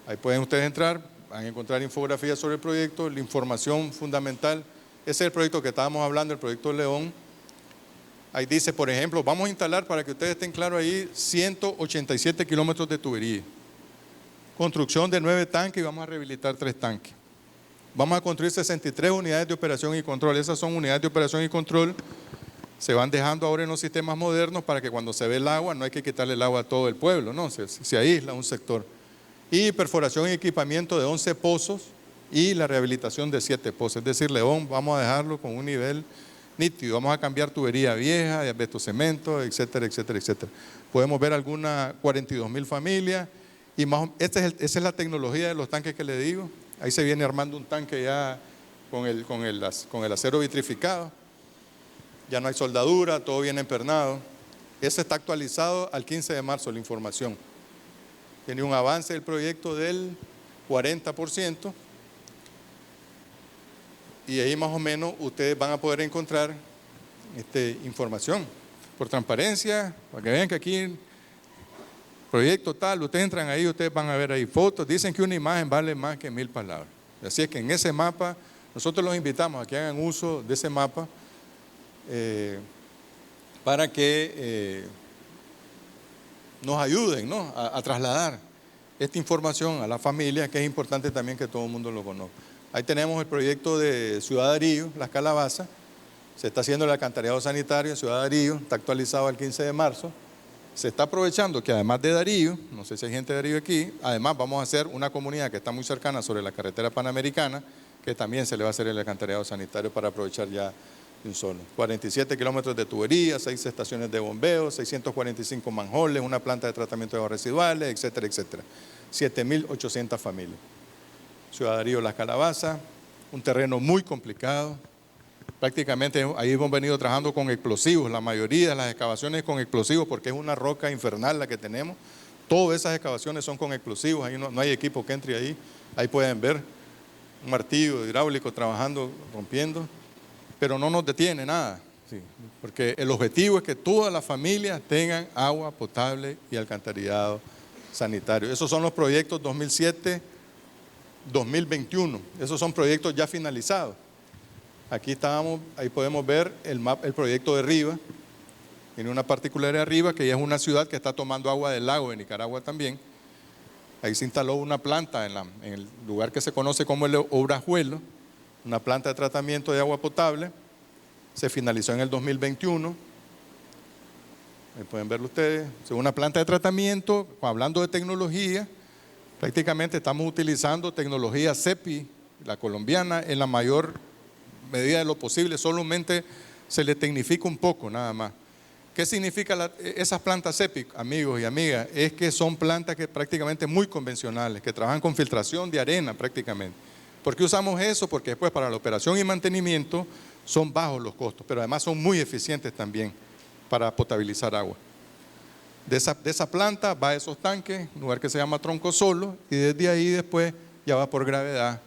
Ahí pueden ustedes entrar, van a encontrar infografías sobre el proyecto, la información fundamental. Ese es el proyecto que estábamos hablando, el proyecto León. Ahí dice, por ejemplo, vamos a instalar, para que ustedes estén claros ahí, 187 kilómetros de tubería. Construcción de 9 tanques y vamos a rehabilitar 3 tanques. Vamos a construir 63 unidades de operación y control. Esas son unidades de operación y control. Se van dejando ahora en los sistemas modernos para que cuando se ve el agua, no hay que quitarle el agua a todo el pueblo, no, se aísla un sector. Y perforación y equipamiento de 11 pozos y la rehabilitación de 7 pozos. Es decir, León, vamos a dejarlo con un nivel nítido. Vamos a cambiar tubería vieja, de asbesto cemento, etcétera, etcétera, etcétera. Podemos ver algunas 42,000 familias. Y esa es la tecnología de los tanques que le digo. Ahí se viene armando un tanque ya con el acero vitrificado. Ya no hay soldadura, todo viene empernado. Ese está actualizado al 15 de marzo la información. Tiene un avance del proyecto del 40%. Y ahí más o menos ustedes van a poder encontrar información por transparencia, para que vean que aquí proyecto tal, ustedes entran ahí, ustedes van a ver ahí fotos. Dicen que una imagen vale más que 1000 palabras. Así es que en ese mapa, nosotros los invitamos a que hagan uso de ese mapa para que nos ayuden, ¿no?, a trasladar esta información a la familia, que es importante también que todo el mundo lo conozca. Ahí tenemos el proyecto de Ciudad Darío, Las Calabazas. Se está haciendo el alcantarillado sanitario en Ciudad Darío, está actualizado el 15 de marzo. Se está aprovechando que además de Darío, no sé si hay gente de Darío aquí, además vamos a hacer una comunidad que está muy cercana sobre la carretera panamericana, que también se le va a hacer el alcantarillado sanitario para aprovechar ya de un solo. 47 kilómetros de tubería, 6 estaciones de bombeo, 645 manholes, una planta de tratamiento de aguas residuales, etcétera, etcétera. 7,800 familias. Ciudad Darío, Las Calabazas, un terreno muy complicado. Prácticamente ahí hemos venido trabajando con explosivos, la mayoría de las excavaciones con explosivos, porque es una roca infernal la que tenemos. Todas esas excavaciones son con explosivos, ahí no hay equipo que entre ahí. Ahí pueden ver un martillo hidráulico trabajando, rompiendo, pero no nos detiene nada, sí, porque el objetivo es que todas las familias tengan agua potable y alcantarillado sanitario. Esos son los proyectos 2007-2021, esos son proyectos ya finalizados. Aquí ahí podemos ver el proyecto de Riva. Tiene una particularidad de Riva, que ya es una ciudad que está tomando agua del lago de Nicaragua también. Ahí se instaló una planta en el lugar que se conoce como el Obrajuelo, una planta de tratamiento de agua potable. Se finalizó en el 2021. Ahí pueden verlo ustedes. Es una planta de tratamiento, hablando de tecnología, prácticamente estamos utilizando tecnología CEPI, la colombiana, en la mayor medida de lo posible. Solamente se le tecnifica un poco nada más. ¿Qué significa esas plantas CEPI, amigos y amigas? Es que son plantas que prácticamente muy convencionales, que trabajan con filtración de arena prácticamente. ¿Por qué usamos eso? Porque después para la operación y mantenimiento son bajos los costos, pero además son muy eficientes también para potabilizar agua. De esa planta va a esos tanques, un lugar que se llama Tronco Solo, y desde ahí después ya va por gravedad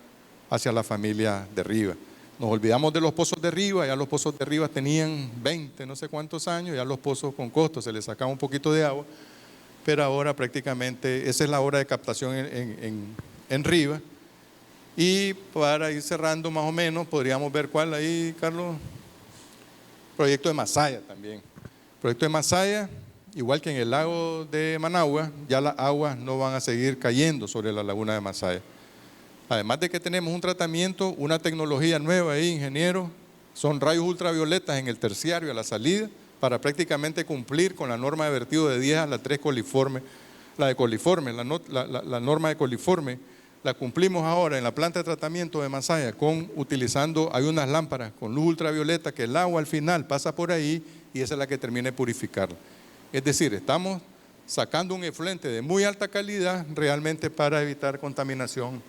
hacia la familia de Riva. Nos olvidamos de los pozos de Riva, ya los pozos de Riva tenían 20, no sé cuántos años, ya los pozos con costo se les sacaba un poquito de agua, pero ahora prácticamente esa es la hora de captación en Riva. Y para ir cerrando más o menos, podríamos ver cuál ahí, Carlos. Proyecto de Masaya también. Proyecto de Masaya, igual que en el lago de Managua, ya las aguas no van a seguir cayendo sobre la laguna de Masaya. Además de que tenemos un tratamiento, una tecnología nueva ahí, ingenieros, son rayos ultravioletas en el terciario a la salida, para prácticamente cumplir con la norma de vertido de 10 a la 3 coliforme. La de coliforme, la norma de coliforme, la cumplimos ahora en la planta de tratamiento de Masaya, hay unas lámparas con luz ultravioleta que el agua al final pasa por ahí y esa es la que termina de purificarla. Es decir, estamos sacando un efluente de muy alta calidad realmente para evitar contaminación.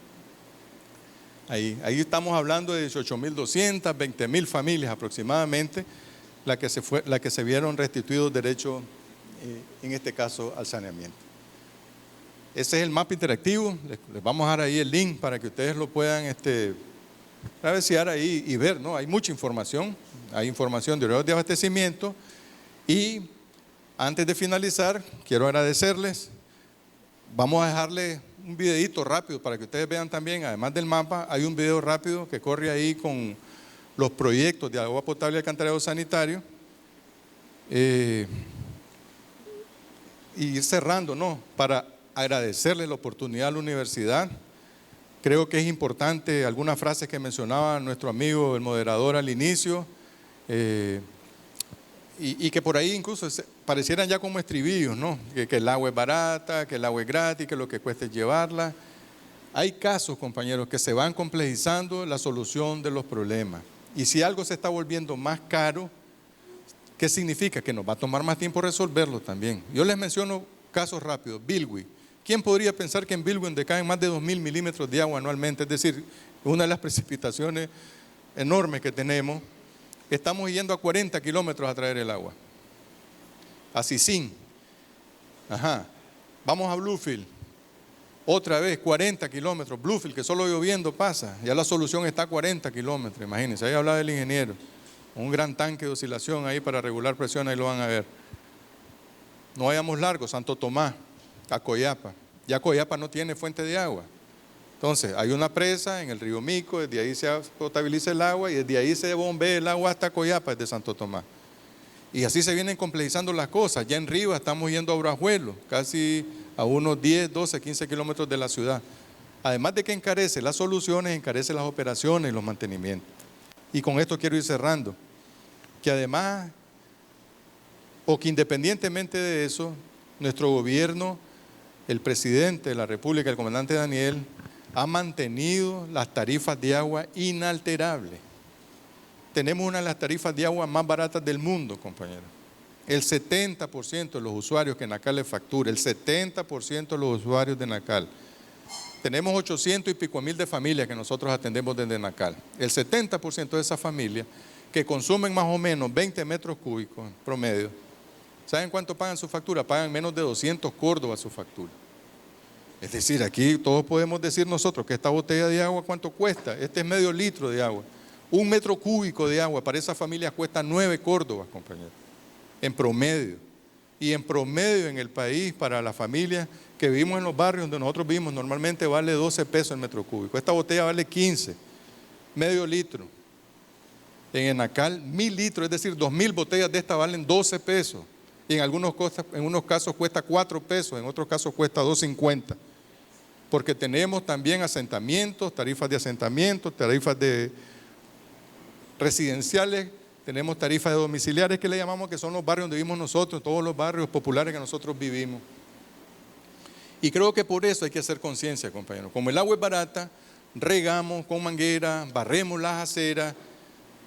Ahí estamos hablando de 18,200, 20,000 familias aproximadamente, las que se vieron restituidos derechos, en este caso al saneamiento. Ese es el mapa interactivo, les vamos a dar ahí el link para que ustedes lo puedan travesear ahí y ver, ¿no? Hay mucha información, hay información de horarios de abastecimiento. Y antes de finalizar, quiero agradecerles. Vamos a dejarles un videito rápido para que ustedes vean también, además del mapa, hay un video rápido que corre ahí con los proyectos de agua potable y alcantarillado sanitario. Y ir cerrando, ¿no? Para agradecerle la oportunidad a la universidad Creo que es importante algunas frases que mencionaba nuestro amigo, el moderador al inicio, y que por ahí incluso parecieran ya como estribillos, ¿no? Que el agua es barata, que el agua es gratis, que lo que cuesta es llevarla. Hay casos, compañeros, que se van complejizando la solución de los problemas. Y si algo se está volviendo más caro, ¿qué significa? Que nos va a tomar más tiempo resolverlo también. Yo les menciono casos rápidos. Bilwi. ¿Quién podría pensar que en Bilwi, donde caen más de 2.000 milímetros de agua anualmente, es decir, una de las precipitaciones enormes que tenemos, estamos yendo a 40 kilómetros a traer el agua? A Sisín. Ajá. Vamos a Bluefield. Otra vez, 40 kilómetros. Bluefield, que solo lloviendo pasa. Ya la solución está a 40 kilómetros, imagínense. Ahí hablaba el ingeniero. Un gran tanque de oscilación ahí para regular presión, ahí lo van a ver. No vayamos largo, Santo Tomás, a Coyapa. Ya Coyapa no tiene fuente de agua. Entonces, hay una presa en el río Mico, desde ahí se potabiliza el agua y desde ahí se bombea el agua hasta Coyapa, desde Santo Tomás. Y así se vienen complejizando las cosas. Ya en Rivas estamos yendo a Brajuelo, casi a unos 10, 12, 15 kilómetros de la ciudad. Además de que encarece las soluciones, encarece las operaciones y los mantenimientos. Y con esto quiero ir cerrando, que además, o que independientemente de eso, nuestro gobierno, el presidente de la República, el comandante Daniel, ha mantenido las tarifas de agua inalterables. Tenemos una de las tarifas de agua más baratas del mundo, compañeros. El 70% de los usuarios que Nacal le factura, el 70% de los usuarios de Nacal. Tenemos 800 y pico mil de familias que nosotros atendemos desde Nacal. El 70% de esas familias que consumen más o menos 20 metros cúbicos en promedio, ¿saben cuánto pagan su factura? Pagan menos de 200 córdobas su factura. Es decir, aquí todos podemos decir nosotros que esta botella de agua, ¿cuánto cuesta? Este es medio litro de agua. 1 metro cúbico de agua para esas familias cuesta 9 córdobas, compañeros, en promedio. Y en promedio en el país, para las familias que vivimos en los barrios donde nosotros vivimos, normalmente vale 12 pesos el metro cúbico. Esta botella vale 15, medio litro. En Enacal, 1.000 litros, es decir, 2.000 botellas de estas valen 12 pesos. Y en unos casos cuesta 4 pesos, en otros casos cuesta 2.50. Porque tenemos también asentamientos, tarifas de asentamientos, tarifas de residenciales, tenemos tarifas de domiciliares que le llamamos, que son los barrios donde vivimos nosotros, todos los barrios populares que nosotros vivimos. Y creo que por eso hay que hacer conciencia, compañeros. Como el agua es barata, regamos con manguera, barremos las aceras,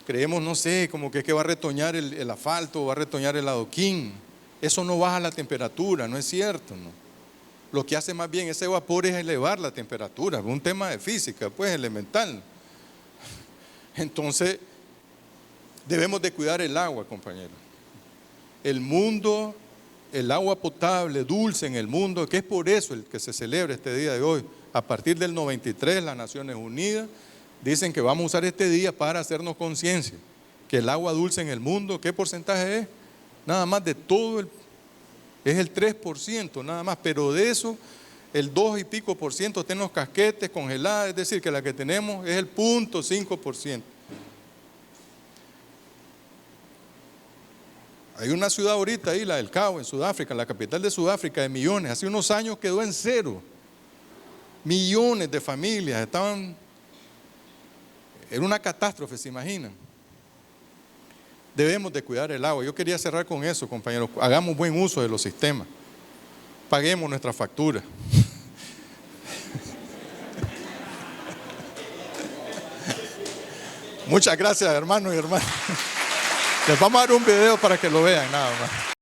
creemos, no sé, como que va a retoñar el asfalto, va a retoñar el adoquín. Eso no baja la temperatura, no es cierto, ¿no? Lo que hace más bien ese vapor es elevar la temperatura, es un tema de física, pues elemental. Entonces, debemos de cuidar el agua, compañeros. El mundo, el agua potable, dulce en el mundo, que es por eso el que se celebra este día de hoy. A partir del 93, las Naciones Unidas dicen que vamos a usar este día para hacernos conciencia. Que el agua dulce en el mundo, ¿qué porcentaje es? Nada más de todo es el 3%, nada más. Pero de eso, el 2 y pico por ciento está en los casquetes, congeladas, es decir, que la que tenemos es el 0.5%. Hay una ciudad ahorita ahí, la del Cabo, en Sudáfrica, la capital de Sudáfrica, de millones. Hace unos años quedó en cero. Millones de familias estaban... Era una catástrofe, ¿se imaginan? Debemos de cuidar el agua. Yo quería cerrar con eso, compañeros. Hagamos buen uso de los sistemas. Paguemos nuestra factura. Muchas gracias, hermanos y hermanas. Les vamos a dar un video para que lo vean, nada más.